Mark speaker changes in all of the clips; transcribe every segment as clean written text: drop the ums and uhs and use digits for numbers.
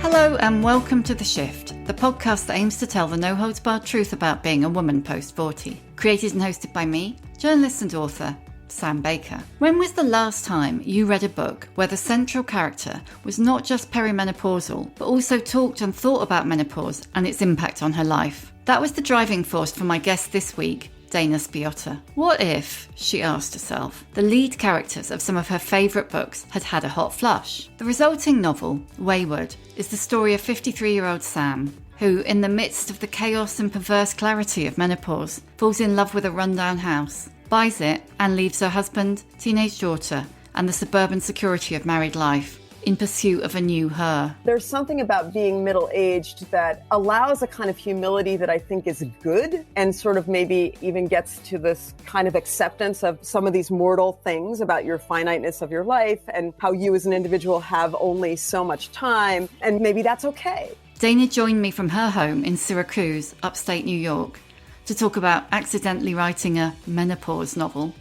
Speaker 1: Hello and welcome to The Shift, the podcast that aims to tell the no-holds-barred truth about being a woman post-40. Created and hosted by me, journalist and author, Sam Baker. When was the last time you read a book where the central character was not just perimenopausal, but also talked and thought about menopause and its impact on her life? That was the driving force for my guest this week, Dana Spiotta. What if, she asked herself, the lead characters of some of her favourite books had had a hot flush? The resulting novel, Wayward, is the story of 53-year-old Sam, who, in the midst of the chaos and perverse clarity of menopause, falls in love with a rundown house, buys it, and leaves her husband, teenage daughter, and the suburban security of married life in pursuit of a new her.
Speaker 2: There's something about being middle-aged that allows a kind of humility that I think is good and sort of maybe even gets to this kind of acceptance of some of these mortal things about your finiteness of your life and how you as an individual have only so much time, and maybe that's okay.
Speaker 1: Dana joined me from her home in Syracuse, upstate New York, to talk about accidentally writing a menopause novel,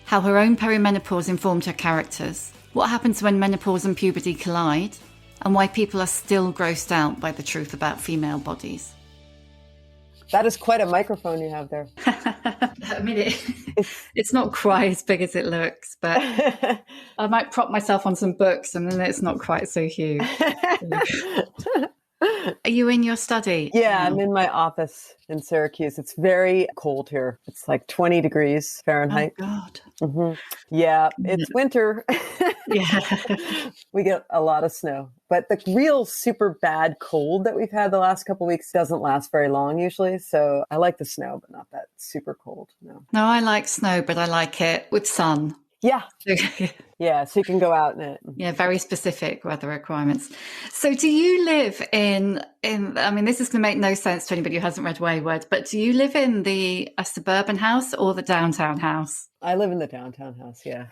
Speaker 1: how her own perimenopause informed her characters, what happens when menopause and puberty collide, and why people are still grossed out by the truth about female bodies.
Speaker 2: That is quite a microphone you have there.
Speaker 1: I mean, it's not quite as big as it looks, but I might prop myself on some books and then it's not quite so huge. Are you in your study?
Speaker 2: Yeah, I'm in my office in Syracuse. It's very cold here. It's like 20 degrees Fahrenheit.
Speaker 1: Oh, God.
Speaker 2: Mm-hmm. Yeah, it's winter.
Speaker 1: Yeah.
Speaker 2: We get a lot of snow. But the real super bad cold that we've had the last couple of weeks doesn't last very long usually. So I like the snow, but not that super cold.
Speaker 1: No, I like snow, but I like it with sun.
Speaker 2: Yeah. Yeah, so you can go out in it.
Speaker 1: Yeah, very specific weather requirements. So do you live in I mean, this is going to make no sense to anybody who hasn't read Wayward, but do you live in a suburban house or the downtown house?
Speaker 2: I live in the downtown house, yeah.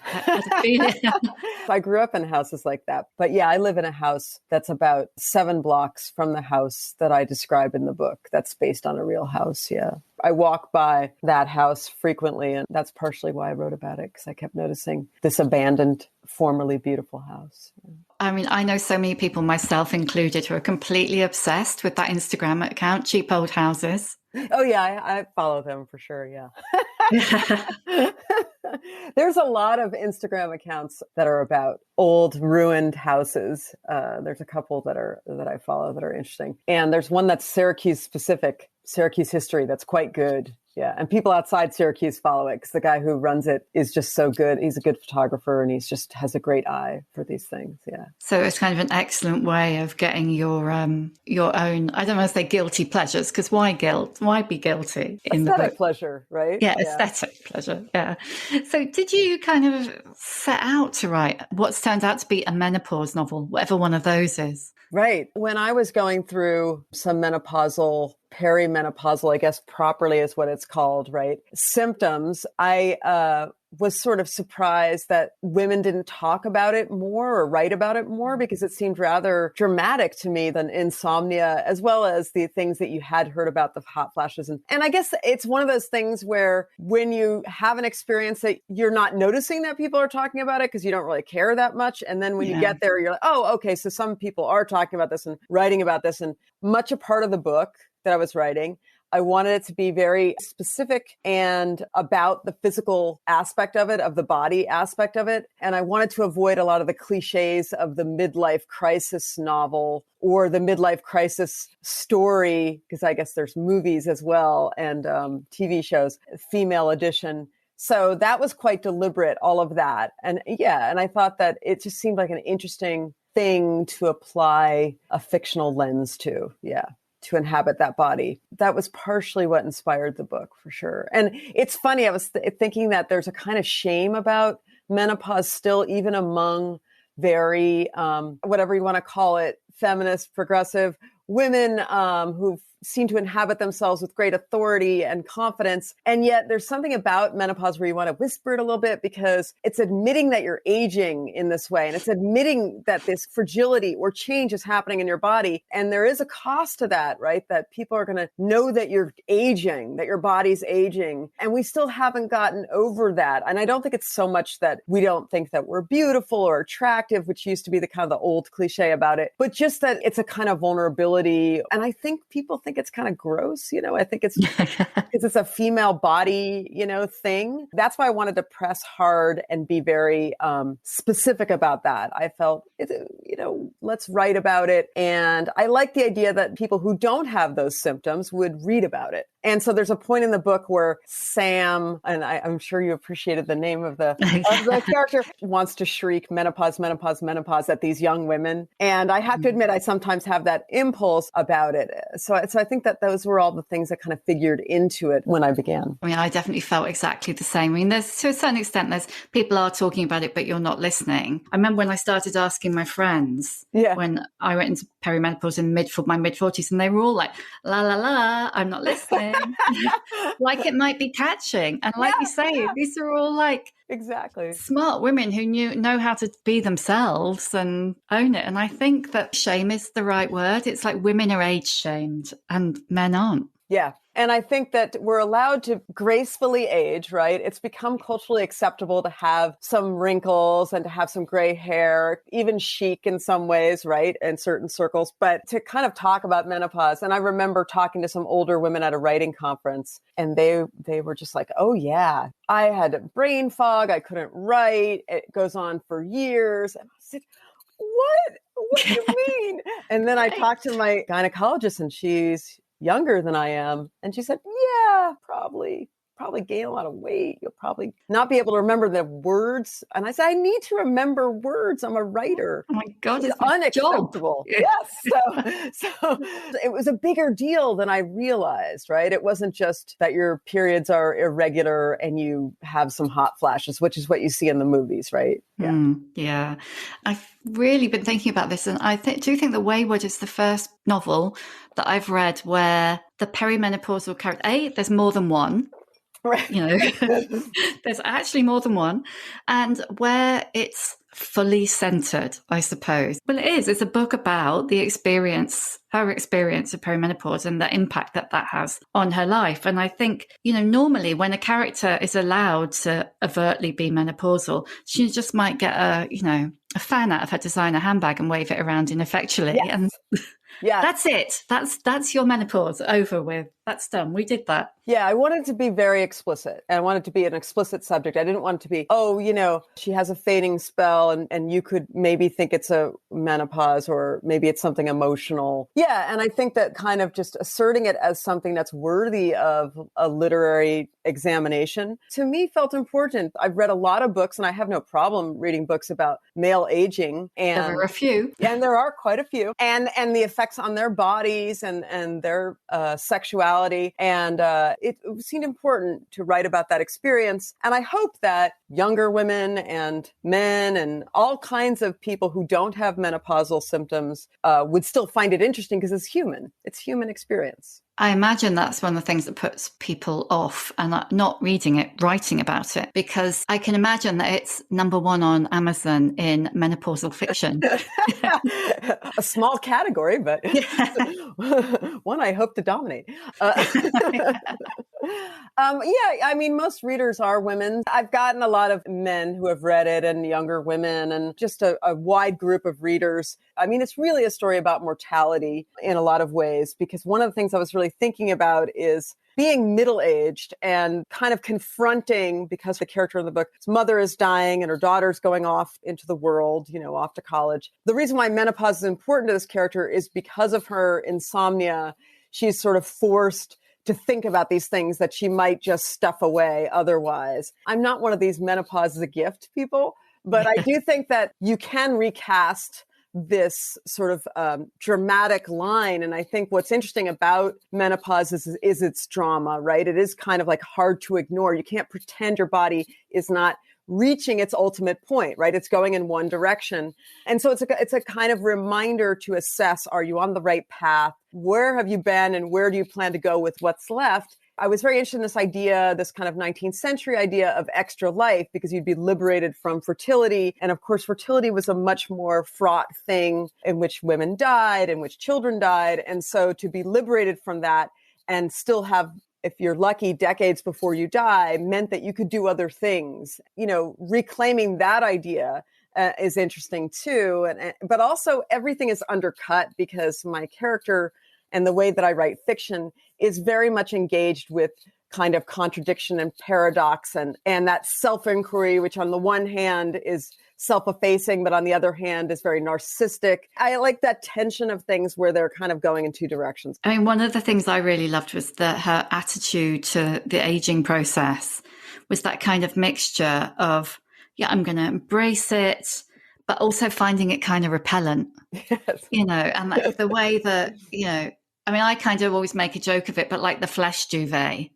Speaker 2: I grew up in houses like that. But yeah, I live in a house that's about 7 blocks from the house that I describe in the book. That's based on a real house, yeah. I walk by that house frequently, and that's partially why I wrote about it, because I kept noticing this abandoned, formerly beautiful house.
Speaker 1: I mean, I know so many people, myself included, who are completely obsessed with that Instagram account, Cheap Old Houses.
Speaker 2: Oh, yeah, I follow them for sure, yeah. There's a lot of Instagram accounts that are about old ruined houses. There's a couple that I follow that are interesting. And there's one that's Syracuse specific, Syracuse history, that's quite good. Yeah. And people outside Syracuse follow it because the guy who runs it is just so good. He's a good photographer and he's just has a great eye for these things. Yeah.
Speaker 1: So it's kind of an excellent way of getting your own, I don't want to say guilty pleasures, because why guilt? Why be guilty in the book?
Speaker 2: Aesthetic pleasure, right?
Speaker 1: Yeah, aesthetic pleasure. Yeah. So did you kind of set out to write what's turned out to be a menopause novel, whatever one of those is?
Speaker 2: Right. When I was going through some perimenopausal, I guess properly is what it's called, right? Symptoms, I was sort of surprised that women didn't talk about it more or write about it more, because it seemed rather dramatic to me than insomnia, as well as the things that you had heard about, the hot flashes. And I guess it's one of those things where when you have an experience that you're not noticing that people are talking about it because you don't really care that much. And then when you get there, you're like, oh, okay, so some people are talking about this and writing about this. And much a part of the book that I was writing, I wanted it to be very specific and about the physical aspect of it, of the body aspect of it. And I wanted to avoid a lot of the cliches of the midlife crisis novel or the midlife crisis story, because I guess there's movies as well and TV shows, female edition. So that was quite deliberate, all of that. And yeah, and I thought that it just seemed like an interesting thing to apply a fictional lens to. Yeah. To inhabit that body. That was partially what inspired the book, for sure. And it's funny, I was thinking that there's a kind of shame about menopause still, even among very, whatever you want to call it, feminist, progressive women who seem to inhabit themselves with great authority and confidence. And yet there's something about menopause where you want to whisper it a little bit because it's admitting that you're aging in this way. And it's admitting that this fragility or change is happening in your body. And there is a cost to that, right? That people are going to know that you're aging, that your body's aging. And we still haven't gotten over that. And I don't think it's so much that we don't think that we're beautiful or attractive, which used to be the kind of the old cliche about it, but just that it's a kind of vulnerability. And I think people think it's kind of gross. I think it's because it's a female body, thing. That's why I wanted to press hard and be very specific about that. I felt, let's write about it. And I like the idea that people who don't have those symptoms would read about it. And so there's a point in the book where Sam, and I'm sure you appreciated the name of the character, wants to shriek menopause, menopause, menopause at these young women. And I have to admit, I sometimes have that impulse about it. So I think that those were all the things that kind of figured into it when I began.
Speaker 1: I mean, I definitely felt exactly the same. I mean, there's to a certain extent, there's people are talking about it, but you're not listening. I remember when I started asking my friends when I went into perimenopause in my mid-40s, and they were all like, la, la, la, I'm not listening. Like it might be catching. And like you say, these are all like
Speaker 2: exactly
Speaker 1: smart women who know how to be themselves and own it. And I think that shame is the right word. It's like women are age shamed and men aren't.
Speaker 2: Yeah. And I think that we're allowed to gracefully age, right? It's become culturally acceptable to have some wrinkles and to have some gray hair, even chic in some ways, right? In certain circles, but to kind of talk about menopause. And I remember talking to some older women at a writing conference, and they were just like, oh yeah, I had brain fog. I couldn't write. It goes on for years. And I said, what do you mean? And then I talked to my gynecologist, and she's younger than I am. And she said, yeah, probably gain a lot of weight. You'll probably not be able to remember the words. And I said, I need to remember words. I'm a writer.
Speaker 1: Oh my God,
Speaker 2: it's unacceptable. Yes. So it was a bigger deal than I realized, right? It wasn't just that your periods are irregular and you have some hot flashes, which is what you see in the movies, right?
Speaker 1: Yeah. Yeah. I've really been thinking about this. And I do think that Wayward is the first novel that I've read where the perimenopausal character, there's more than one.
Speaker 2: Right.
Speaker 1: There's actually more than one, and where it's fully centered, I suppose. Well, it is. It's a book about her experience of perimenopause and the impact that has on her life. And I think, normally when a character is allowed to overtly be menopausal, she just might get a fan out of her designer handbag and wave it around ineffectually.
Speaker 2: Yes.
Speaker 1: And that's it. That's your menopause over with. That's done. We did that.
Speaker 2: Yeah, I wanted to be very explicit. I wanted to be an explicit subject. I didn't want it to be, she has a fading spell and you could maybe think it's a menopause or maybe it's something emotional. Yeah, and I think that kind of just asserting it as something that's worthy of a literary examination, to me felt important. I've read a lot of books and I have no problem reading books about male aging. And
Speaker 1: there are a few.
Speaker 2: And there are quite a few. And the effects on their bodies and their sexuality. And it seemed important to write about that experience. And I hope that younger women and men and all kinds of people who don't have menopausal symptoms would still find it interesting because it's human. It's human experience.
Speaker 1: I imagine that's one of the things that puts people off and not reading it, writing about it, because I can imagine that it's number one on Amazon in menopausal fiction.
Speaker 2: A small category, but one I hope to dominate. Most readers are women. I've gotten a lot of men who have read it and younger women and just a wide group of readers. I mean, it's really a story about mortality in a lot of ways, because one of the things I was really thinking about is being middle-aged and kind of confronting, because the character in the book, his mother is dying and her daughter's going off into the world, off to college. The reason why menopause is important to this character is because of her insomnia. She's sort of forced to think about these things that she might just stuff away otherwise. I'm not one of these menopause is a gift people, but I do think that you can recast this sort of dramatic line. And I think what's interesting about menopause is its drama, right? It is kind of like hard to ignore. You can't pretend your body is not reaching its ultimate point, right? It's going in one direction. And so it's a kind of reminder to assess, are you on the right path? Where have you been and where do you plan to go with what's left? I was very interested in this idea, this kind of 19th century idea of extra life, because you'd be liberated from fertility. And of course, fertility was a much more fraught thing in which women died, in which children died. And so to be liberated from that and still have, if you're lucky, decades before you die, meant that you could do other things. Reclaiming that idea is interesting too. But also everything is undercut because my character and the way that I write fiction is very much engaged with kind of contradiction and paradox and that self-inquiry, which on the one hand is self-effacing, but on the other hand is very narcissistic. I like that tension of things where they're kind of going in two directions.
Speaker 1: I mean, one of the things I really loved was that her attitude to the aging process was that kind of mixture of, yeah, I'm going to embrace it, but also finding it kind of repellent,
Speaker 2: Yes.
Speaker 1: And the way that, I kind of always make a joke of it, but like the flesh duvet,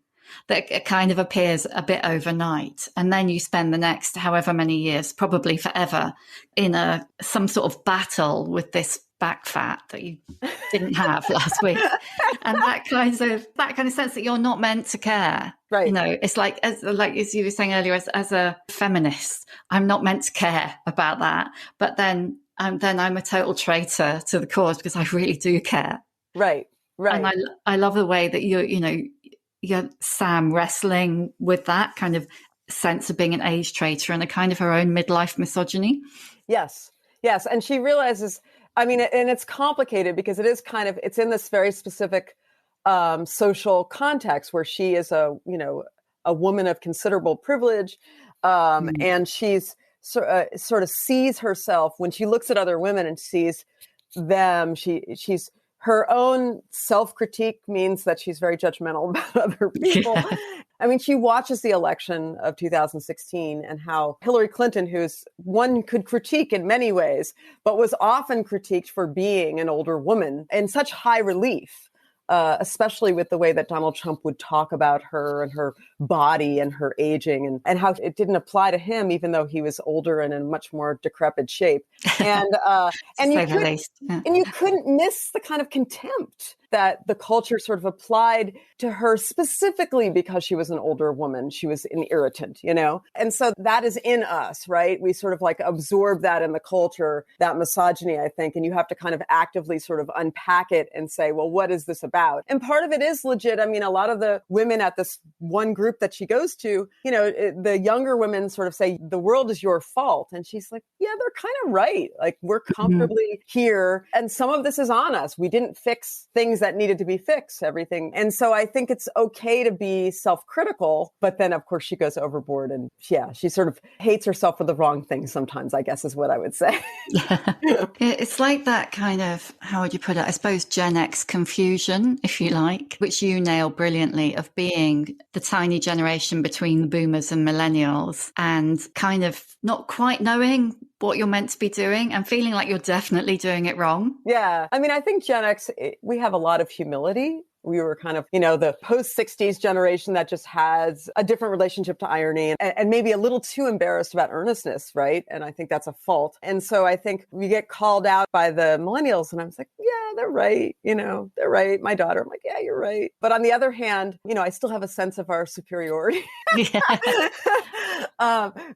Speaker 1: that it kind of appears a bit overnight. And then you spend the next however many years, probably forever, in some sort of battle with this back fat that you didn't have last week. And that kind of sense that you're not meant to care.
Speaker 2: Right.
Speaker 1: It's like as you were saying earlier, as a feminist, I'm not meant to care about that. But then I'm a total traitor to the cause because I really do care.
Speaker 2: Right. Right.
Speaker 1: And I love the way that you're Sam wrestling with that kind of sense of being an age traitor and a kind of her own midlife misogyny.
Speaker 2: Yes. And she realizes, and it's complicated because it's in this very specific social context where she is a woman of considerable privilege. And she's sort of sees herself when she looks at other women and sees them. She's her own self-critique means that she's very judgmental about other people. Yeah. She watches the election of 2016 and how Hillary Clinton, who's one could critique in many ways, but was often critiqued for being an older woman in such high relief. Especially with the way that Donald Trump would talk about her and her body and her aging and how it didn't apply to him, even though he was older and in much more decrepit shape. And you couldn't miss the kind of contempt that the culture sort of applied to her specifically because she was an older woman. She was an irritant, And so that is in us, right? We sort of like absorb that in the culture, that misogyny, I think. And you have to kind of actively sort of unpack it and say, well, what is this about? And part of it is legit. A lot of the women at this one group that she goes to, the younger women sort of say, the world is your fault. And she's like, yeah, they're kind of right. Like we're comfortably here. And some of this is on us. We didn't fix things that needed to be fixed, everything. And so I think it's okay to be self-critical, but then of course she goes overboard and she sort of hates herself for the wrong things sometimes, I guess is what I would say.
Speaker 1: It's like that kind of, how would you put it? I suppose Gen X confusion, if you like, which you nail brilliantly, of being the tiny generation between the boomers and millennials and kind of not quite knowing what you're meant to be doing and feeling like you're definitely doing it wrong.
Speaker 2: Yeah. I think Gen X, we have a lot of humility. We were kind of, the post-60s generation that just has a different relationship to irony and maybe a little too embarrassed about earnestness, right? And I think that's a fault. And so I think we get called out by the millennials and I was like, yeah, they're right. They're right. My daughter, I'm like, yeah, you're right. But on the other hand, I still have a sense of our superiority.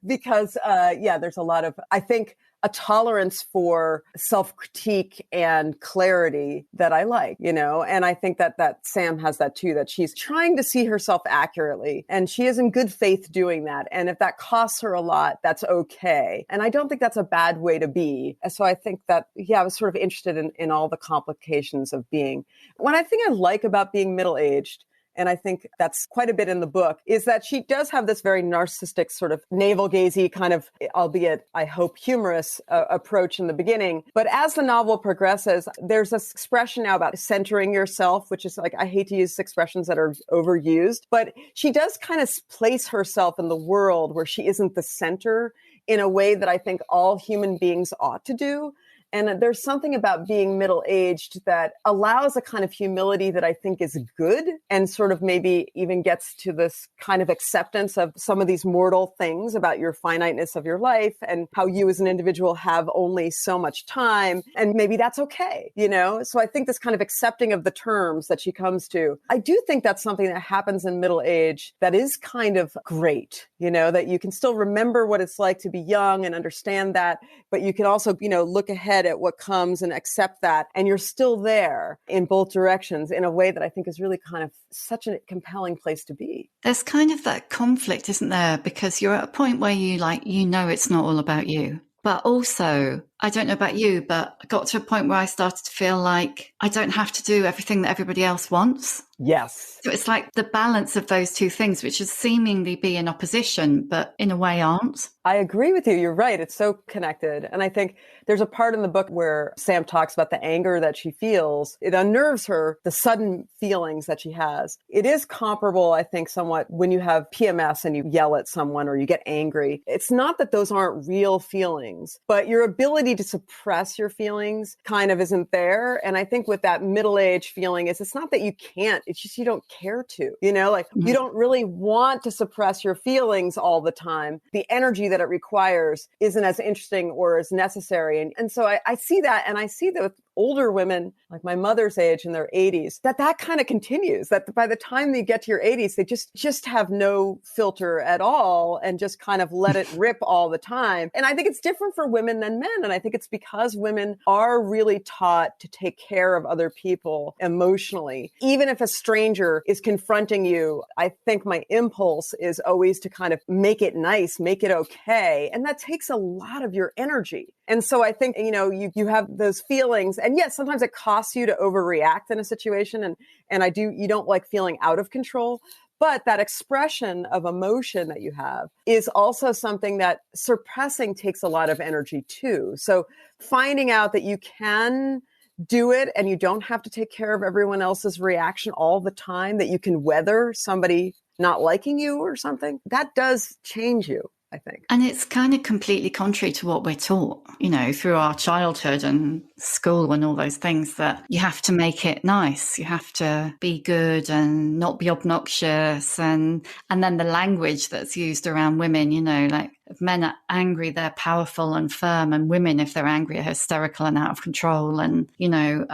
Speaker 2: Because there's a lot of, I think, a tolerance for self-critique and clarity that I like, and I think that Sam has that too, that she's trying to see herself accurately and she is in good faith doing that. And if that costs her a lot, that's okay. And I don't think that's a bad way to be. So I think that, I was sort of interested in all the complications of being. One thing I like about being middle-aged, and I think that's quite a bit in the book, is that she does have this very narcissistic sort of navel-gazy kind of, albeit I hope humorous approach in the beginning. But as the novel progresses, there's this expression now about centering yourself, which is like, I hate to use expressions that are overused, but she does kind of place herself in the world where she isn't the center in a way that I think all human beings ought to do. And there's something about being middle-aged that allows a kind of humility that I think is good, and sort of maybe even gets to this kind of acceptance of some of these mortal things about your finiteness of your life and how you as an individual have only so much time. And maybe that's okay, you know? So I think this kind of accepting of the terms that she comes to, I do think that's something that happens in middle age that is kind of great, you know, that you can still remember what it's like to be young and understand that, but you can also, you know, look ahead at what comes and accept that. And you're still there in both directions in a way that I think is really kind of such a compelling place to be.
Speaker 1: There's kind of that conflict, isn't there? Because you're at a point where you know, it's not all about you. But also, I don't know about you, but I got to a point where I started to feel like I don't have to do everything that everybody else wants.
Speaker 2: Yes.
Speaker 1: So it's like the balance of those two things, which is seemingly be in opposition, but in a way aren't.
Speaker 2: I agree with you. You're right. It's so connected. And I think there's a part in the book where Sam talks about the anger that she feels. It unnerves her, the sudden feelings that she has. It is comparable, I think, somewhat when you have PMS and you yell at someone or you get angry. It's not that those aren't real feelings, but your ability to suppress your feelings kind of isn't there. And I think with that middle-age feeling it's not that you can't, it's just you don't care to, you know, like you don't really want to suppress your feelings all the time. The energy that it requires isn't as interesting or as necessary. And so I see that, and I see that with older women, like my mother's age in their 80s, that kind of continues, that by the time they get to your 80s, they just have no filter at all and just kind of let it rip all the time. And I think it's different for women than men. And I think it's because women are really taught to take care of other people emotionally. Even if a stranger is confronting you, I think my impulse is always to kind of make it nice, make it okay. And that takes a lot of your energy. And so I think, you know, you have those feelings, and yes, sometimes it costs you to overreact in a situation. And you don't like feeling out of control, but that expression of emotion that you have is also something that suppressing takes a lot of energy too. So finding out that you can do it and you don't have to take care of everyone else's reaction all the time, that you can weather somebody not liking you or something, that does change you, I think.
Speaker 1: And it's kind of completely contrary to what we're taught, you know, through our childhood and school and all those things, that you have to make it nice. You have to be good and not be obnoxious. And then the language that's used around women, you know, like if men are angry, they're powerful and firm. And women, if they're angry, are hysterical and out of control. And, you know,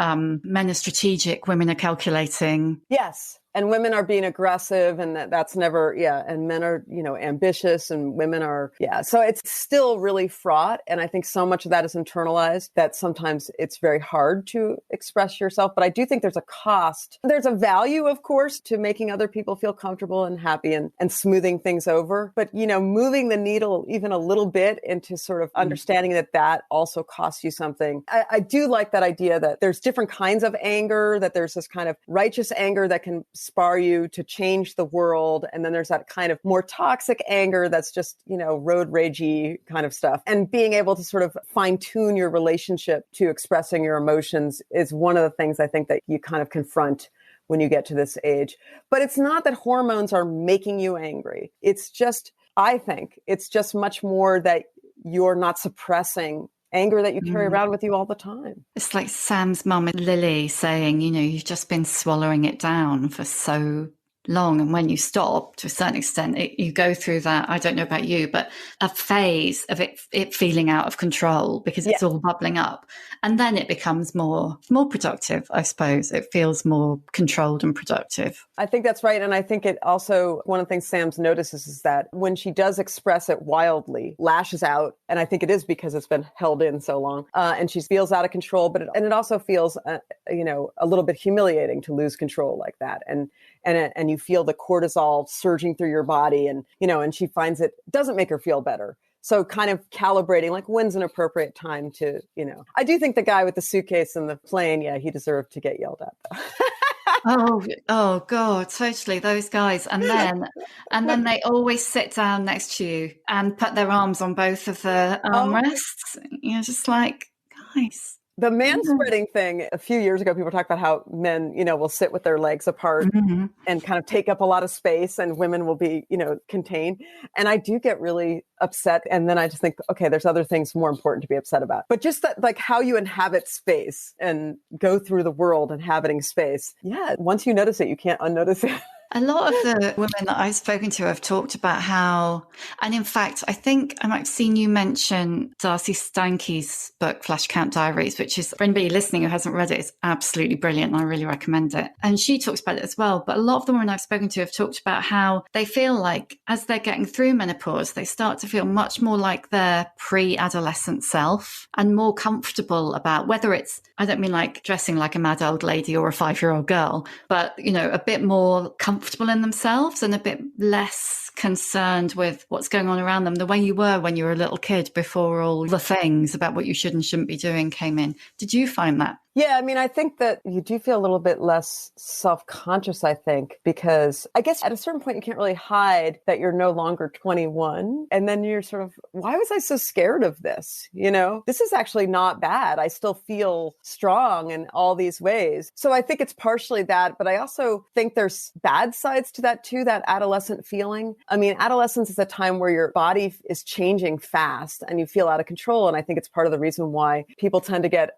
Speaker 1: men are strategic, women are calculating.
Speaker 2: Yes. And women are being aggressive, and that's never, yeah. And men are, you know, ambitious, and women are, yeah. So it's still really fraught. And I think so much of that is internalized that sometimes it's very hard to express yourself. But I do think there's a cost. There's a value, of course, to making other people feel comfortable and happy and smoothing things over. But, you know, moving the needle even a little bit into sort of understanding that also costs you something. I do like that idea that there's different kinds of anger, that there's this kind of righteous anger that can inspire you to change the world. And then there's that kind of more toxic anger that's just, you know, road ragey kind of stuff. And being able to sort of fine tune your relationship to expressing your emotions is one of the things I think that you kind of confront when you get to this age. But it's not that hormones are making you angry. It's just, I think it's just much more that you're not suppressing anger that you carry around with you all the time.
Speaker 1: It's like Sam's mum, Lily, saying, you know, you've just been swallowing it down for so long. And when you stop, to a certain extent, you go through that, I don't know about you, but a phase of it feeling out of control because it's all bubbling up. And then it becomes more productive, I suppose. It feels more controlled and productive.
Speaker 2: I think that's right. And I think it also, one of the things Sam's notices is that when she does express it wildly, lashes out, and I think it is because it's been held in so long, and she feels out of control, but it also feels, you know, a little bit humiliating to lose control like that. And you feel the cortisol surging through your body, and, you know, and she finds it doesn't make her feel better. So kind of calibrating, like, when's an appropriate time to, you know, I do think the guy with the suitcase in the plane, yeah, he deserved to get yelled at though.
Speaker 1: Oh God, totally. Those guys. And then they always sit down next to you and put their arms on both of the armrests. You're just like, guys,
Speaker 2: The man spreading thing, a few years ago, people talked about how men, will sit with their legs apart and kind of take up a lot of space, and women will be, contained. And I do get really upset. And then I just think, okay, there's other things more important to be upset about. But just that, like how you inhabit space and go through the world inhabiting space. Yeah. Once you notice it, you can't unnotice it.
Speaker 1: A lot of the women that I've spoken to have talked about how, and in fact, I think I might have seen you mention Darcy Stanky's book, Flash Count Diaries, which is, for anybody listening who hasn't read it, it's absolutely brilliant. And I really recommend it. And she talks about it as well. But a lot of the women I've spoken to have talked about how they feel like as they're getting through menopause, they start to feel much more like their pre-adolescent self and more comfortable about whether it's, I don't mean like dressing like a mad old lady or a 5-year-old girl, but, a bit more comfortable in themselves and a bit less concerned with what's going on around them, the way you were when you were a little kid before all the things about what you should and shouldn't be doing came in. Did you find that?
Speaker 2: Yeah, I mean, I think that you do feel a little bit less self-conscious, I think, because I guess at a certain point you can't really hide that you're no longer 21. And then you're sort of, why was I so scared of this? This is actually not bad. I still feel strong in all these ways. So I think it's partially that, but I also think there's bad sides to that too, that adolescent feeling. I mean, adolescence is a time where your body is changing fast and you feel out of control. And I think it's part of the reason why people tend to get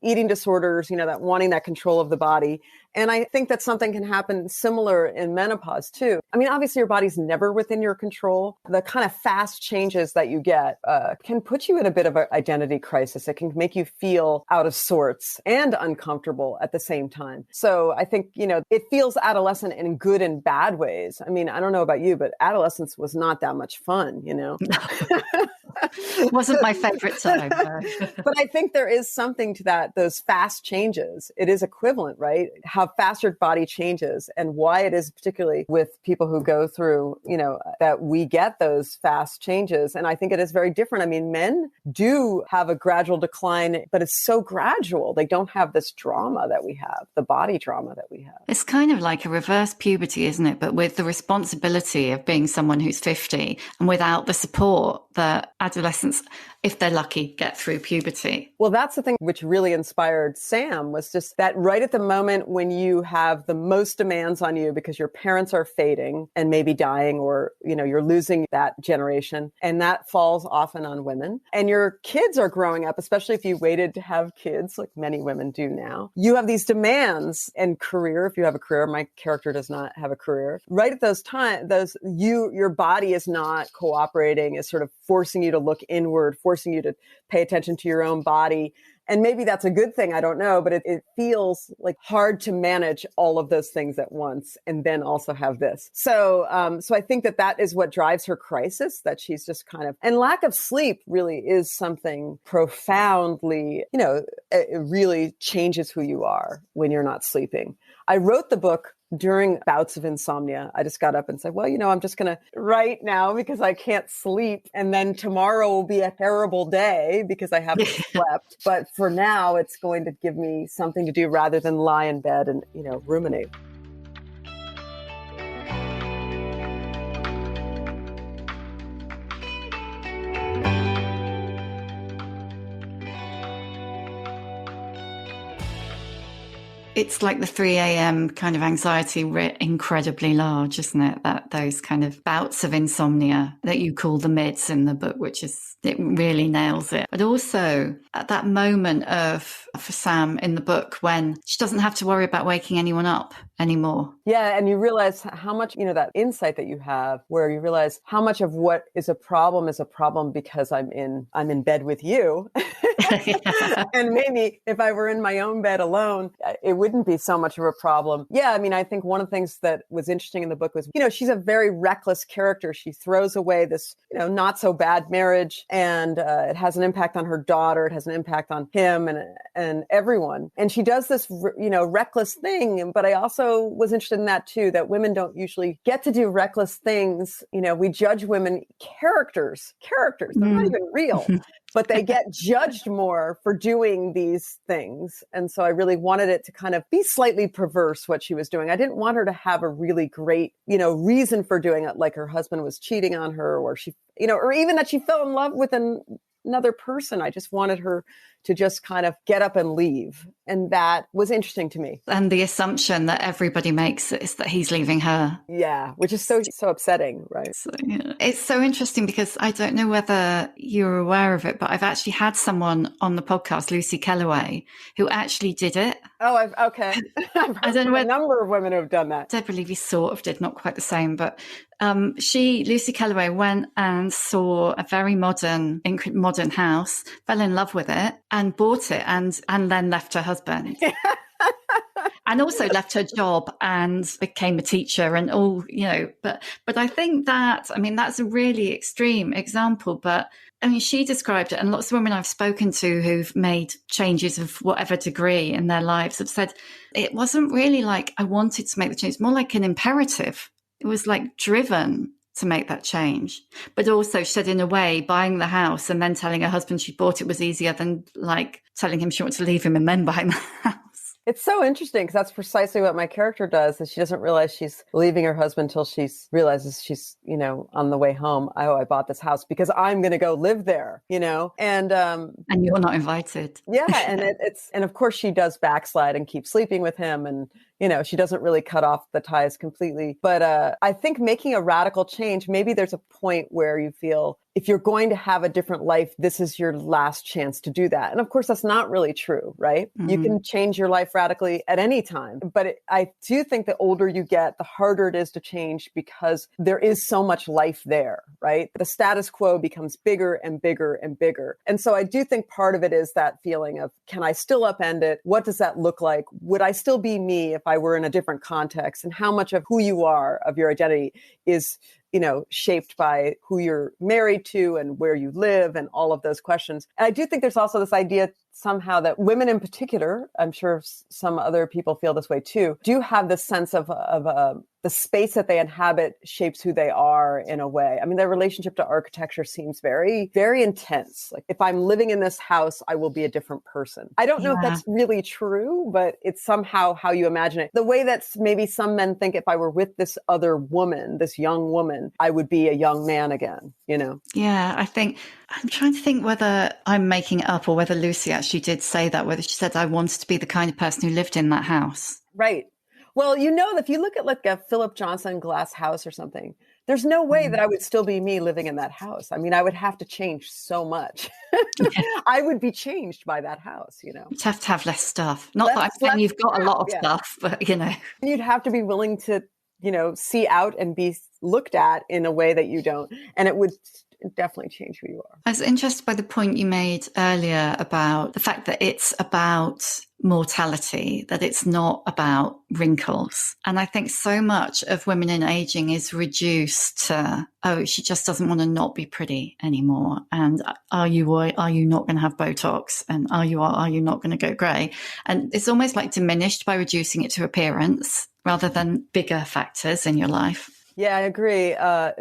Speaker 2: eating disorders, that wanting that control of the body. And I think that something can happen similar in menopause too. I mean, obviously your body's never within your control. The kind of fast changes that you get can put you in a bit of an identity crisis. It can make you feel out of sorts and uncomfortable at the same time. So I think, it feels adolescent in good and bad ways. I mean, I don't know about you, but adolescence was not that much fun,
Speaker 1: It wasn't my favorite time.
Speaker 2: But I think there is something to that, those fast changes. It is equivalent, right? How fast your body changes and why it is particularly with people who go through, that we get those fast changes. And I think it is very different. I mean, men do have a gradual decline, but it's so gradual. They don't have this drama that we have, the body drama that we have.
Speaker 1: It's kind of like a reverse puberty, isn't it? But with the responsibility of being someone who's 50 and without the support that adolescents, if they're lucky, get through puberty.
Speaker 2: Well, that's the thing which really inspired Sam, was just that right at the moment when you have the most demands on you because your parents are fading and maybe dying, or, you're losing that generation. And that falls often on women. And your kids are growing up, especially if you waited to have kids, like many women do now. You have these demands and career. If you have a career, my character does not have a career. Right at those times, your body is not cooperating, is sort of forcing you to look inward, forcing you to pay attention to your own body. And maybe that's a good thing. I don't know, but it feels like hard to manage all of those things at once and then also have this. So I think that is what drives her crisis, that she's just kind of, and lack of sleep really is something profoundly, it really changes who you are when you're not sleeping. I wrote the book during bouts of insomnia. I just got up and said, well, I'm just going to write now because I can't sleep. And then tomorrow will be a terrible day because I haven't slept. But for now, it's going to give me something to do rather than lie in bed and, ruminate.
Speaker 1: It's like the 3 a.m. kind of anxiety writ incredibly large, isn't it? That those kind of bouts of insomnia that you call the mids in the book, it really nails it. But also at that moment for Sam in the book, when she doesn't have to worry about waking anyone up anymore.
Speaker 2: Yeah. And you realize how much, that insight that you have, where you realize how much of what is a problem because I'm in bed with you. And maybe if I were in my own bed alone, it wouldn't be so much of a problem. Yeah. I mean, I think one of the things that was interesting in the book was, she's a very reckless character. She throws away this, not so bad marriage, and it has an impact on her daughter. It has an impact on him and everyone. And she does this, reckless thing. But I also was interested in that too, that women don't usually get to do reckless things. We judge women characters. They're not even real. But they get judged more for doing these things. And so I really wanted it to kind of be slightly perverse, what she was doing. I didn't want her to have a really great, reason for doing it, like her husband was cheating on her, or she, or even that she fell in love with another person. I just wanted her to just kind of get up and leave. And that was interesting to me.
Speaker 1: And the assumption that everybody makes is that he's leaving her.
Speaker 2: Yeah, which is so upsetting, right?
Speaker 1: So, yeah. It's so interesting because I don't know whether you're aware of it, but I've actually had someone on the podcast, Lucy Kellaway, who actually did it.
Speaker 2: Oh, okay. I don't know a number of women who have done that.
Speaker 1: Deborah Levy sort of did, not quite the same, but Lucy Kellaway, went and saw a very modern house, fell in love with it, and bought it, and then left her husband. And also left her job and became a teacher and all, but I think that's a really extreme example, but she described it, and lots of women I've spoken to who've made changes of whatever degree in their lives have said it wasn't really like I wanted to make the change, more like an imperative. It was like driven to make that change. But also, she said, in a way, buying the house and then telling her husband she bought it was easier than like telling him she wanted to leave him and then buying the house.
Speaker 2: It's so interesting because that's precisely what my character does, is she doesn't realize she's leaving her husband until she realizes she's, on the way home. I bought this house because I'm going to go live there, and
Speaker 1: you're not invited.
Speaker 2: Yeah. And and of course she does backslide and keep sleeping with him. And, she doesn't really cut off the ties completely. But I think making a radical change, maybe there's a point where you feel if you're going to have a different life, this is your last chance to do that. And of course, that's not really true, right? Mm-hmm. You can change your life radically at any time. But I do think the older you get, the harder it is to change because there is so much life there, right? The status quo becomes bigger and bigger and bigger. And so I do think part of it is that feeling of, can I still upend it? What does that look like? Would I still be me if I were in a different context? And how much of who you are, of your identity, is shaped by who you're married to and where you live and all of those questions. And I do think there's also this idea somehow that women in particular, I'm sure some other people feel this way too, do have this sense of the space that they inhabit shapes who they are in a way. Their relationship to architecture seems very, very intense. Like, if I'm living in this house, I will be a different person. I don't know if that's really true, but it's somehow how you imagine it. The way that maybe some men think, if I were with this other woman, this young woman, I would be a young man again,
Speaker 1: Yeah, I'm trying to think whether I'm making it up or whether Lucy actually did say that, whether she said I wanted to be the kind of person who lived in that house.
Speaker 2: Right. Well, if you look at like a Philip Johnson glass house or something, there's no way that I would still be me living in that house. I would have to change so much. I would be changed by that house, You'd
Speaker 1: have to have less stuff. Not that I'm saying you've got a lot of stuff, but
Speaker 2: You'd have to be willing to, see out and be looked at in a way that you don't. And it would definitely change who you are.
Speaker 1: I was interested by the point you made earlier about the fact that it's about mortality, that it's not about wrinkles. And I think so much of women in aging is reduced to, she just doesn't want to not be pretty anymore. And are you not going to have Botox? And are you not going to go grey? And it's almost like diminished by reducing it to appearance rather than bigger factors in your life.
Speaker 2: Yeah, I agree.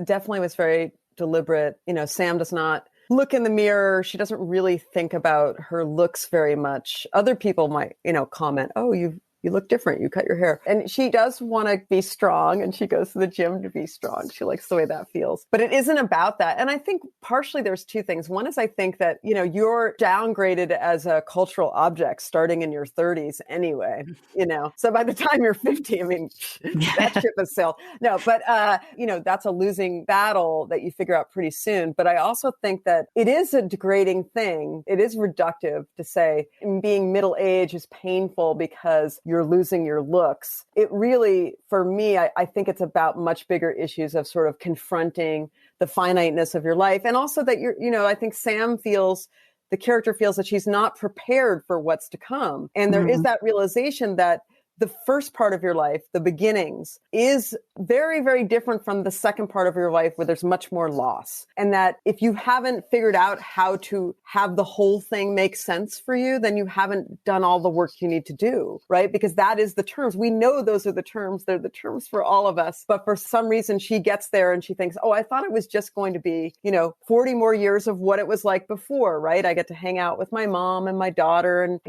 Speaker 2: Definitely was very deliberate. Sam does not look in the mirror. She doesn't really think about her looks very much. Other people might, comment, oh, you look different. You cut your hair. And she does want to be strong, and she goes to the gym to be strong. She likes the way that feels. But it isn't about that. And I think partially there's two things. One is I think that, you're downgraded as a cultural object starting in your 30s anyway, So by the time you're 50, that ship has sailed. No, but, that's a losing battle that you figure out pretty soon. But I also think that it is a degrading thing. It is reductive to say being middle age is painful because you're losing your looks. It really, for me, I think it's about much bigger issues of sort of confronting the finiteness of your life. And also that I think the character feels that she's not prepared for what's to come. And there is that realization that the first part of your life, the beginnings, is very, very different from the second part of your life where there's much more loss. And that if you haven't figured out how to have the whole thing make sense for you, then you haven't done all the work you need to do, right? Because that is the terms. We know those are the terms. They're the terms for all of us. But for some reason, she gets there and she thinks, I thought it was just going to be, 40 more years of what it was like before, right? I get to hang out with my mom and my daughter and,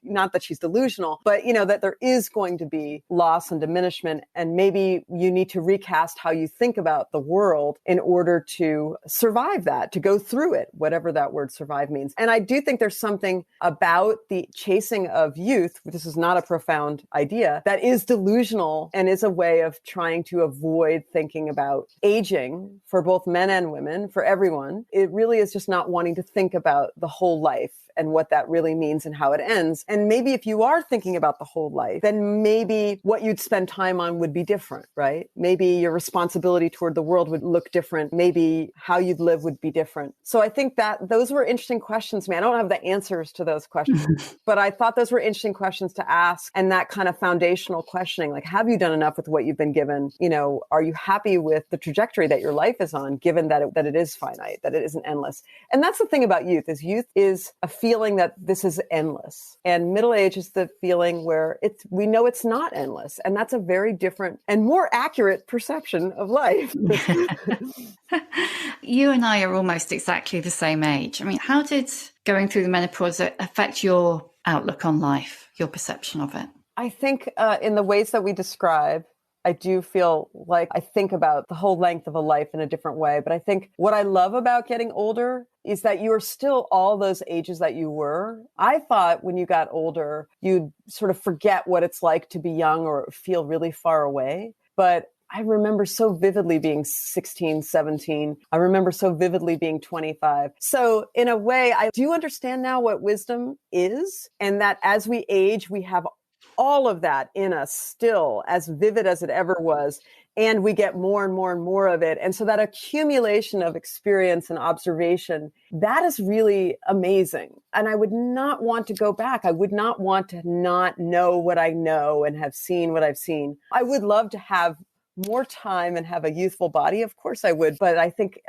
Speaker 2: not that she's delusional, but, that there is going to be loss and diminishment. And maybe you need to recast how you think about the world in order to survive that, to go through it, whatever that word survive means. And I do think there's something about the chasing of youth, this is not a profound idea, that is delusional and is a way of trying to avoid thinking about aging for both men and women, for everyone. It really is just not wanting to think about the whole life and what that really means and how it ends. And maybe if you are thinking about the whole life, then maybe what you'd spend time on would be different, right? Maybe your responsibility toward the world would look different. Maybe how you'd live would be different. So I think that those were interesting questions to me. I don't have the answers to those questions, but I thought those were interesting questions to ask. And that kind of foundational questioning, like, have you done enough with what you've been given? You know, are you happy with the trajectory that your life is on, given that it is finite, that it isn't endless? And that's the thing about youth is a feeling that this is endless. And middle age is the feeling where we know it's not endless. And that's a very different and more accurate perception of life.
Speaker 1: You and I are almost exactly the same age. I mean, how did going through the menopause affect your outlook on life, your perception of it?
Speaker 2: I think in the ways that we describe, I do feel like I think about the whole length of a life in a different way. But I think what I love about getting older is that you are still all those ages that you were. I thought when you got older, you'd sort of forget what it's like to be young or feel really far away. But I remember so vividly being 16, 17. I remember so vividly being 25. So in a way, I do understand now what wisdom is, and that as we age, we have all of that in us still, as vivid as it ever was. And we get more and more and more of it. And so that accumulation of experience and observation, that is really amazing. And I would not want to go back. I would not want to not know what I know and have seen what I've seen. I would love to have more time and have a youthful body. Of course I would. But I think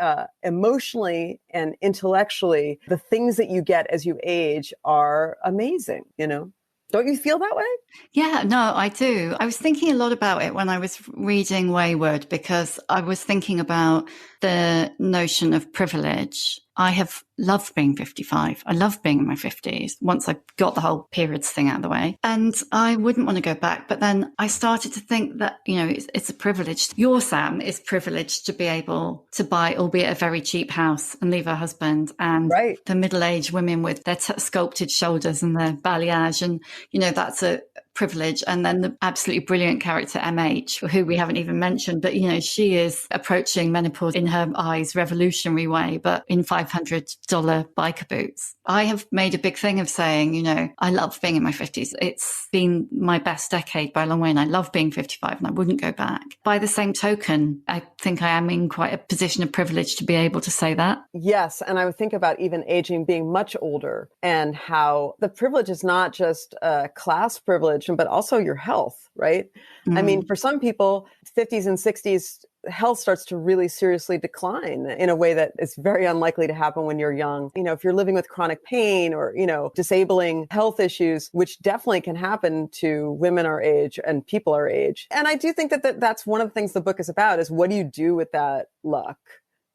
Speaker 2: emotionally and intellectually, the things that you get as you age are amazing, you know? Don't you feel that way?
Speaker 1: Yeah, no, I do. I was thinking a lot about it when I was reading Wayward, because I was thinking about the notion of privilege. I have loved being 55. I love being in my 50s once I got the whole periods thing out of the way. And I wouldn't want to go back. But then I started to think that, you know, it's a privilege. Your Sam is privileged to be able to buy, albeit a very cheap house, and leave her husband. And
Speaker 2: right.
Speaker 1: The middle-aged women with their sculpted shoulders and their balayage. And, you know, that's a privilege. And then the absolutely brilliant character MH, who we haven't even mentioned, but, you know, she is approaching menopause in her eyes, revolutionary way, but in $500 biker boots. I have made a big thing of saying, you know, I love being in my 50s. It's been my best decade by a long way, and I love being 55 and I wouldn't go back. By the same token, I think I am in quite a position of privilege to be able to say that.
Speaker 2: Yes. And I would think about even aging, being much older, and how the privilege is not just a class privilege, but also your health, right? I mean, for some people, 50s and 60s, health starts to really seriously decline in a way that is very unlikely to happen when you're young. You know, if you're living with chronic pain or, you know, disabling health issues, which definitely can happen to women our age and people our age. And I do think that that's one of the things the book is about, is what do you do with that luck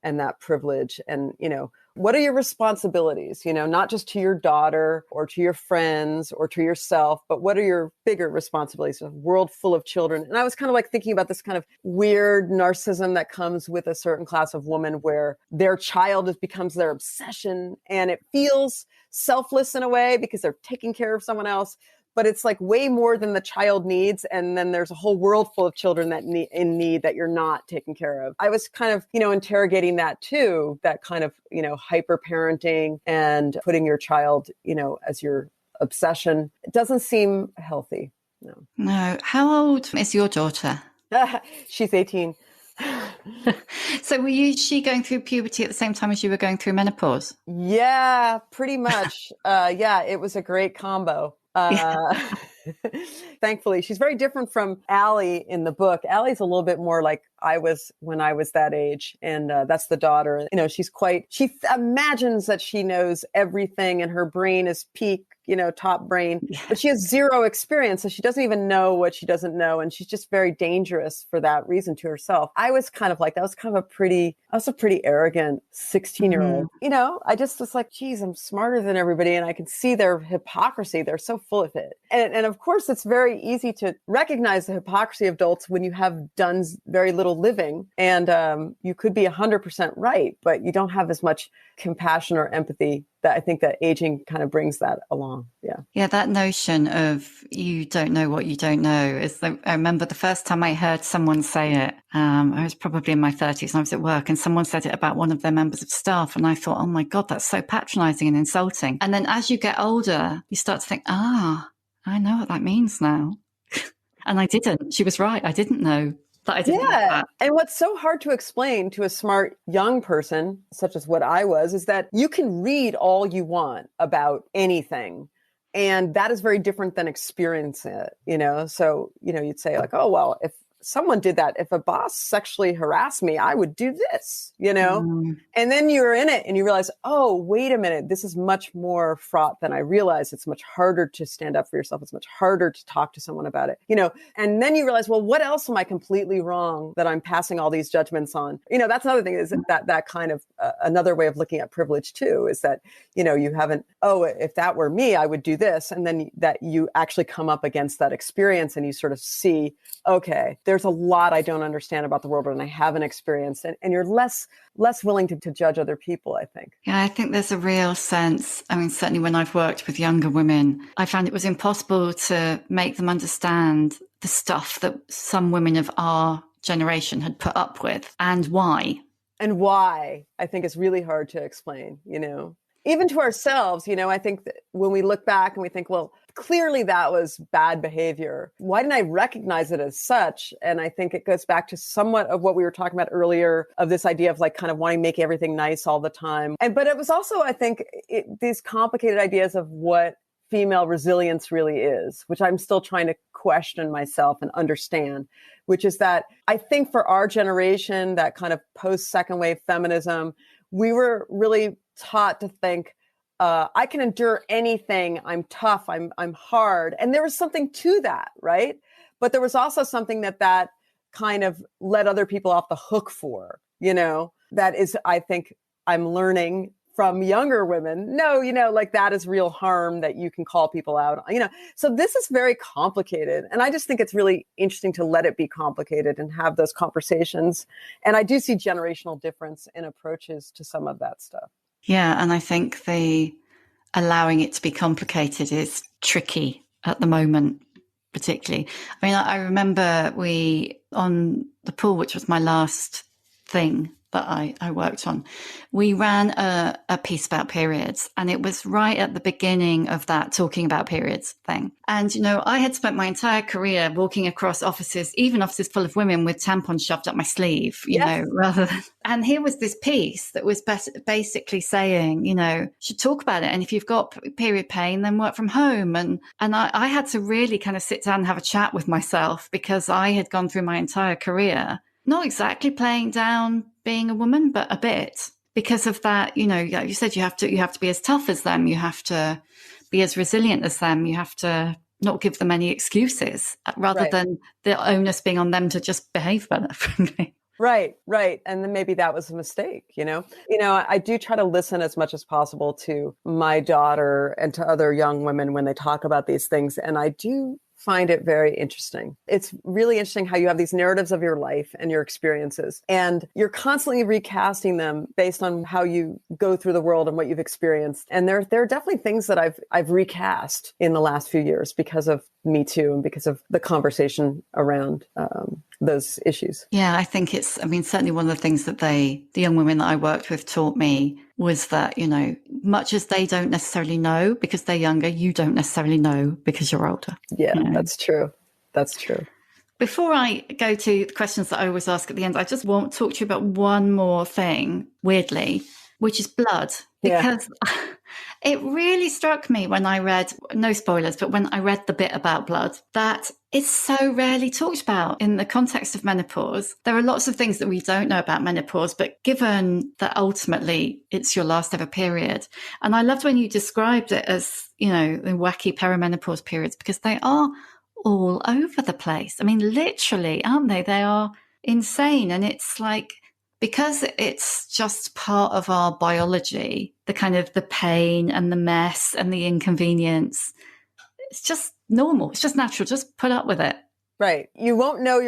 Speaker 2: and that privilege? And, you know, what are your responsibilities, you know, not just to your daughter or to your friends or to yourself, but what are your bigger responsibilities? A world full of children. And I was kind of like thinking about this kind of weird narcissism that comes with a certain class of woman, where their child becomes their obsession, and it feels selfless in a way because they're taking care of someone else. But it's like way more than the child needs. And then there's a whole world full of children that in need that you're not taking care of. I was kind of, you know, interrogating that too, that kind of, you know, hyper parenting and putting your child, you know, as your obsession. It doesn't seem healthy.
Speaker 1: No. How old is your daughter?
Speaker 2: She's 18.
Speaker 1: So was she going through puberty at the same time as you were going through menopause?
Speaker 2: Yeah, pretty much. Yeah, it was a great combo. Thankfully, she's very different from Allie in the book. Allie's a little bit more like I was when I was that age. And that's the daughter. You know, she imagines that she knows everything and her brain is peak, you know, top brain, but she has zero experience. So she doesn't even know what she doesn't know. And she's just very dangerous for that reason to herself. I was kind of like, I was a pretty arrogant 16-year-old. You know, I just was like, geez, I'm smarter than everybody. And I can see their hypocrisy. They're so full of it. And of of course, it's very easy to recognize the hypocrisy of adults when you have done very little living, and you could be 100% right, but you don't have as much compassion or empathy. That I think that aging kind of brings that along. Yeah.
Speaker 1: Yeah, that notion of you don't know what you don't know is I remember the first time I heard someone say it, I was probably in my 30s and I was at work, and someone said it about one of their members of staff. And I thought, oh my God, that's so patronizing and insulting. And then as you get older, you start to think, I know what that means now. And I didn't. She was right. I didn't know. I didn't know that.
Speaker 2: And what's so hard to explain to a smart young person, such as what I was, is that you can read all you want about anything. And that is very different than experiencing it, So, you'd say like, oh, well, if someone did that, if a boss sexually harassed me, I would do this, And then you're in it and you realize, oh, wait a minute, this is much more fraught than I realized. It's much harder to stand up for yourself. It's much harder to talk to someone about it, and then you realize, well, what else am I completely wrong that I'm passing all these judgments on? That's another thing, is that kind of another way of looking at privilege too, is that, you haven't, if that were me, I would do this. And then that you actually come up against that experience and you sort of see, okay, there's a lot I don't understand about the world and I haven't experienced. And you're less willing to judge other people, I think.
Speaker 1: Yeah, I think there's a real sense. I mean, certainly when I've worked with younger women, I found it was impossible to make them understand the stuff that some women of our generation had put up with and why.
Speaker 2: And why, I think, is really hard to explain, Even to ourselves, I think that when we look back and we think, well, clearly that was bad behavior. Why didn't I recognize it as such? And I think it goes back to somewhat of what we were talking about earlier, of this idea of like kind of wanting to make everything nice all the time. But it was also, I think, these complicated ideas of what female resilience really is, which I'm still trying to question myself and understand, which is that I think for our generation, that kind of post-second wave feminism, we were really taught to think, I can endure anything. I'm tough. I'm hard. And there was something to that, right? But there was also something that kind of let other people off the hook for, that is, I think I'm learning from younger women. No, like that is real harm that you can call people out, So this is very complicated. And I just think it's really interesting to let it be complicated and have those conversations. And I do see generational difference in approaches to some of that stuff.
Speaker 1: Yeah, and I think the allowing it to be complicated is tricky at the moment, particularly. I mean, I remember on the pool, which was my last thing that I worked on, we ran a piece about periods, and it was right at the beginning of that talking about periods thing. And, I had spent my entire career walking across offices, even offices full of women, with tampons shoved up my sleeve, rather than. And here was this piece that was basically saying, you should talk about it. And if you've got period pain, then work from home. And I had to really kind of sit down and have a chat with myself, because I had gone through my entire career not exactly playing down being a woman, but a bit, because of that. You said you have to be as tough as them. You have to be as resilient as them. You have to not give them any excuses, rather than the onus being on them to just behave better, frankly.
Speaker 2: Right. And then maybe that was a mistake, I do try to listen as much as possible to my daughter and to other young women when they talk about these things. And I do find it very interesting. It's really interesting how you have these narratives of your life and your experiences, and you're constantly recasting them based on how you go through the world and what you've experienced. And there are definitely things that I've recast in the last few years because of Me Too and because of the conversation around those issues.
Speaker 1: Yeah, I think certainly one of the things that the young women that I worked with taught me was that, much as they don't necessarily know because they're younger, you don't necessarily know because you're older.
Speaker 2: Yeah, that's true. That's true.
Speaker 1: Before I go to the questions that I always ask at the end, I just want to talk to you about one more thing, weirdly, which is blood. Because it really struck me when I read, no spoilers, but when I read the bit about blood, that it's so rarely talked about in the context of menopause. There are lots of things that we don't know about menopause, but given that ultimately it's your last ever period. And I loved when you described it as, the wacky perimenopause periods, because they are all over the place. I mean, literally, aren't they? They are insane. And it's like, because it's just part of our biology, the kind of the pain and the mess and the inconvenience, it's just normal. It's just natural. Just put up with it.
Speaker 2: Right. You won't know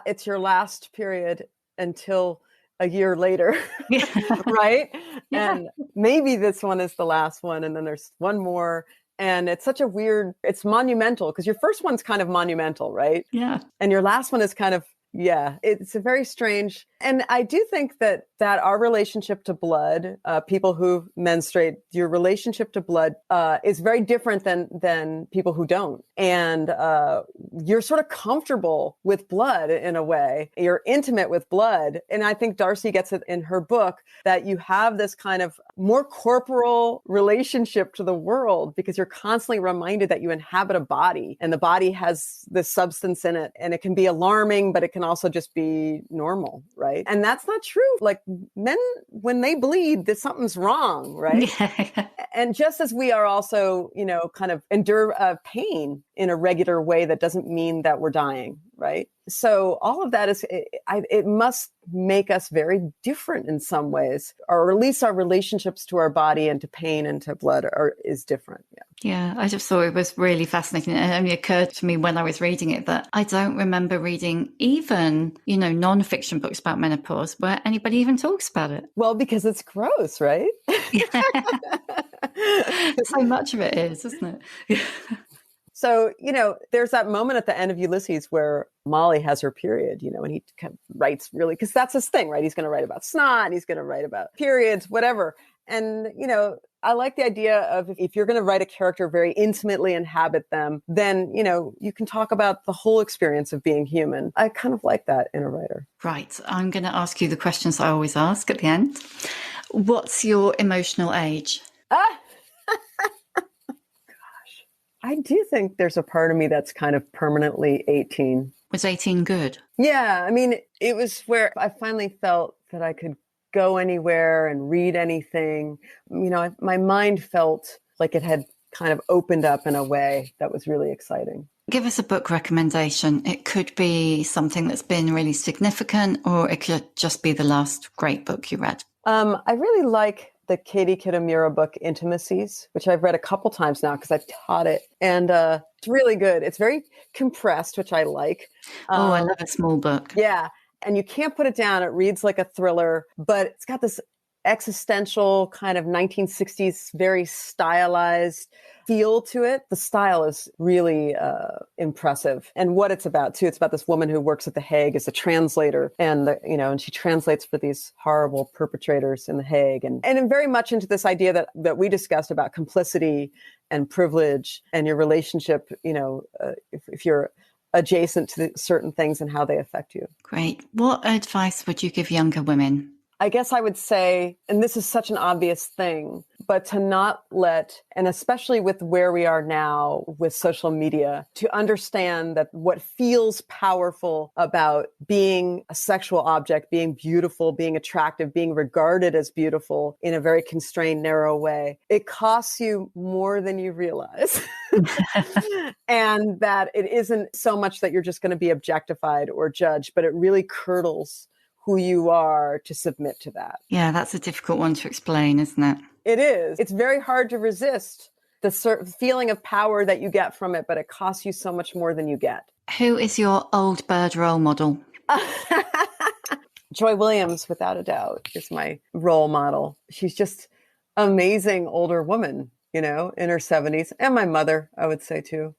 Speaker 2: it's your last period until a year later.
Speaker 1: Yeah.
Speaker 2: Right.
Speaker 1: Yeah.
Speaker 2: And maybe this one is the last one. And then there's one more. And it's such a weird, it's monumental because your first one's kind of monumental, right?
Speaker 1: Yeah.
Speaker 2: And your last one is kind of, yeah, it's a very strange. And I do think that our relationship to blood, people who menstruate, your relationship to blood is very different than people who don't. And you're sort of comfortable with blood in a way. You're intimate with blood. And I think Darcy gets it in her book that you have this kind of more corporal relationship to the world because you're constantly reminded that you inhabit a body and the body has this substance in it. And it can be alarming, but it can also just be normal, right? And that's not true. Like men, when they bleed, something's wrong, right?
Speaker 1: Yeah.
Speaker 2: And just as we are also, kind of endure pain in a regular way, that doesn't mean that we're dying, right? So all of that it must make us very different in some ways, or at least our relationships to our body and to pain and to blood is different. Yeah.
Speaker 1: Yeah, I just thought it was really fascinating. It only occurred to me when I was reading it that I don't remember reading even, non-fiction books about menopause where anybody even talks about it.
Speaker 2: Well, because it's gross, right?
Speaker 1: Yeah. So much of it is, isn't it?
Speaker 2: So, there's that moment at the end of Ulysses where Molly has her period, and he kind of writes really, because that's his thing, right? He's going to write about snot, he's going to write about periods, whatever. And, I like the idea of if you're going to write a character very intimately inhabit them, then, you can talk about the whole experience of being human. I kind of like that in a writer.
Speaker 1: Right. I'm going to ask you the questions I always ask at the end. What's your emotional age?
Speaker 2: I do think there's a part of me that's kind of permanently 18.
Speaker 1: Was 18 good?
Speaker 2: Yeah. I mean, it was where I finally felt that I could go anywhere and read anything. My mind felt like it had kind of opened up in a way that was really exciting.
Speaker 1: Give us a book recommendation. It could be something that's been really significant, or it could just be the last great book you read.
Speaker 2: I really like the Katie Kitamura book, Intimacies, which I've read a couple times now because I've taught it. And it's really good. It's very compressed, which I like.
Speaker 1: I love a small book.
Speaker 2: Yeah. And you can't put it down. It reads like a thriller, but it's got this existential kind of 1960s, very stylized feel to it. The style is really impressive. And what it's about too, it's about this woman who works at The Hague as a translator, and and she translates for these horrible perpetrators in The Hague, and very much into this idea that we discussed about complicity and privilege and your relationship, if you're adjacent to certain things and how they affect you.
Speaker 1: Great. What advice would you give younger women?
Speaker 2: I guess I would say, and this is such an obvious thing, but to not let, and especially with where we are now with social media, to understand that what feels powerful about being a sexual object, being beautiful, being attractive, being regarded as beautiful in a very constrained, narrow way, it costs you more than you realize. And that it isn't so much that you're just going to be objectified or judged, but it really curdles who you are to submit to that.
Speaker 1: Yeah, that's a difficult one to explain, isn't it?
Speaker 2: It is. It's very hard to resist the feeling of power that you get from it, but it costs you so much more than you get.
Speaker 1: Who is your old bird role model?
Speaker 2: Joy Williams, without a doubt, is my role model. She's just an amazing older woman, in her 70s. And my mother, I would say too.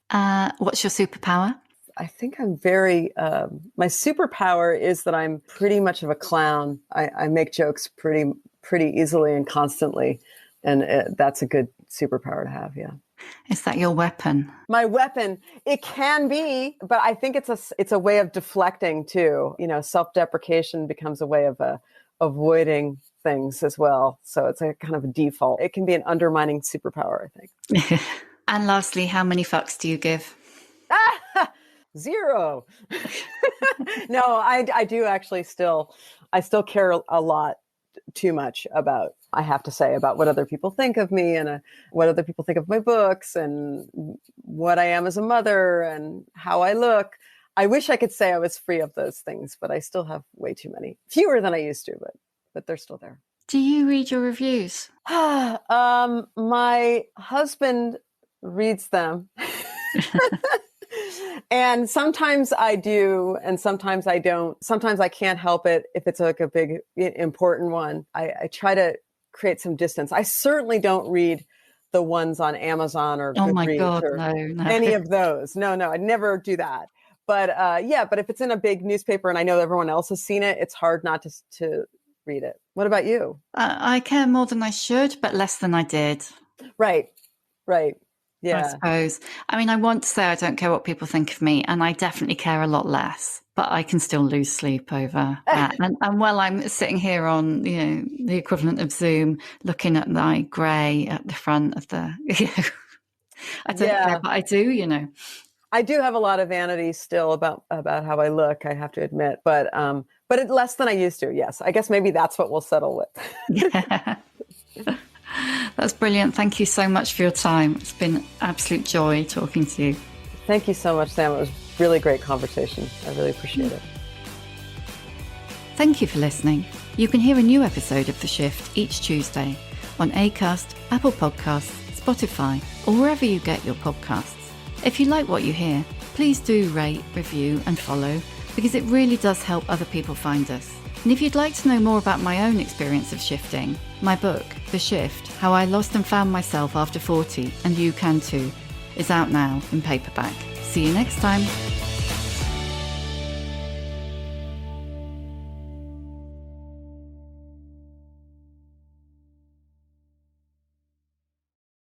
Speaker 1: What's your superpower?
Speaker 2: I think I'm very, my superpower is that I'm pretty much of a clown. I make jokes pretty easily and constantly. And that's a good superpower to have. Yeah.
Speaker 1: Is that your weapon?
Speaker 2: My weapon, it can be, but I think it's a way of deflecting too. Self-deprecation becomes a way of avoiding things as well. So it's a kind of a default. It can be an undermining superpower, I think.
Speaker 1: And lastly, how many fucks do you give?
Speaker 2: 0. No, I do actually I still care a lot too much about, I have to say, about what other people think of me and what other people think of my books and what I am as a mother and how I look. I wish I could say I was free of those things, but I still have way too many. Fewer than I used to, but they're still there.
Speaker 1: Do you read your reviews?
Speaker 2: My husband reads them. And sometimes I do, and sometimes I don't. Sometimes I can't help it if it's like a big, important one. I try to create some distance. I certainly don't read the ones on Amazon or
Speaker 1: Oh my
Speaker 2: Goodreads
Speaker 1: God,
Speaker 2: or
Speaker 1: no.
Speaker 2: any of those. No, I'd never do that. But but if it's in a big newspaper and I know everyone else has seen it, it's hard not to read it. What about you?
Speaker 1: I care more than I should, but less than I did.
Speaker 2: Right. Yeah.
Speaker 1: I suppose. I mean, I want to say I don't care what people think of me, and I definitely care a lot less, but I can still lose sleep over that. And while I'm sitting here on, the equivalent of Zoom, looking at my grey at the front of the, I don't care, but I do,
Speaker 2: I do have a lot of vanity still about how I look, I have to admit, but it's less than I used to. Yes. I guess maybe that's what we'll settle with.
Speaker 1: Yeah. That's brilliant. Thank you so much for your time. It's been an absolute joy talking to you.
Speaker 2: Thank you so much, Sam. It was really great conversation. I really appreciate it.
Speaker 1: Thank you for listening. You can hear a new episode of The Shift each Tuesday on Acast, Apple Podcasts, Spotify, or wherever you get your podcasts. If you like what you hear, please do rate, review, and follow, because it really does help other people find us. And if you'd like to know more about my own experience of shifting, my book, The Shift, How I Lost and Found Myself After 40, and You Can Too, is out now in paperback. See you next time.